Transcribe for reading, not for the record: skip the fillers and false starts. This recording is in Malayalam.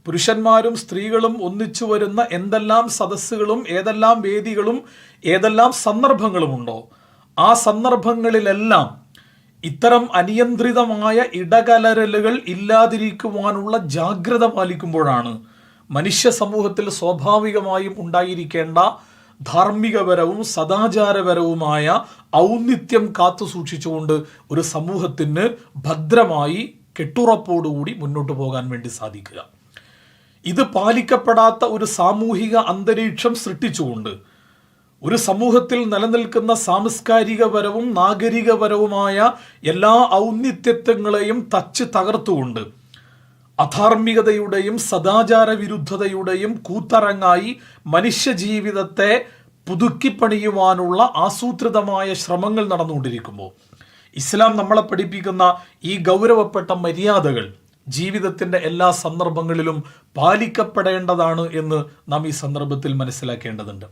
പുരുഷന്മാരും സ്ത്രീകളും ഒന്നിച്ചു വരുന്ന എന്തെല്ലാം സദസ്സുകളും ഏതെല്ലാം വേദികളും ഏതെല്ലാം സന്ദർഭങ്ങളുമുണ്ടോ ആ സന്ദർഭങ്ങളിലെല്ലാം ഇത്തരം അനിയന്ത്രിതമായ ഇടകലരലുകൾ ഇല്ലാതിരിക്കുവാനുള്ള ജാഗ്രത പാലിക്കുമ്പോഴാണ് മനുഷ്യ സമൂഹത്തിൽ സ്വാഭാവികമായും ഉണ്ടായിരിക്കേണ്ട ധാർമ്മികപരവും സദാചാരപരവുമായ ഔന്നിത്യം കാത്തു സൂക്ഷിച്ചുകൊണ്ട് ഒരു സമൂഹത്തിന് ഭദ്രമായി കെട്ടുറപ്പോടുകൂടി മുന്നോട്ട് പോകാൻ വേണ്ടി സാധിക്കുക. ഇത് പാലിക്കപ്പെടാത്ത ഒരു സാമൂഹിക അന്തരീക്ഷം സൃഷ്ടിച്ചുകൊണ്ട് ഒരു സമൂഹത്തിൽ നിലനിൽക്കുന്ന സാംസ്കാരികപരവും നാഗരികപരവുമായ എല്ലാ ഔന്നിത്യത്വങ്ങളെയും തച്ച് തകർത്തുകൊണ്ട് അധാർമികതയുടെയും സദാചാര വിരുദ്ധതയുടെയും കൂത്തരങ്ങായി മനുഷ്യജീവിതത്തെ പുതുക്കിപ്പണിയുവാനുള്ള ആസൂത്രിതമായ ശ്രമങ്ങൾ നടന്നുകൊണ്ടിരിക്കുമ്പോൾ ഇസ്ലാം നമ്മളെ പഠിപ്പിക്കുന്ന ഈ ഗൗരവപ്പെട്ട മര്യാദകൾ ജീവിതത്തിൻ്റെ എല്ലാ സന്ദർഭങ്ങളിലും പാലിക്കപ്പെടേണ്ടതാണ് എന്ന് നാം ഈ സന്ദർഭത്തിൽ മനസ്സിലാക്കേണ്ടതുണ്ട്.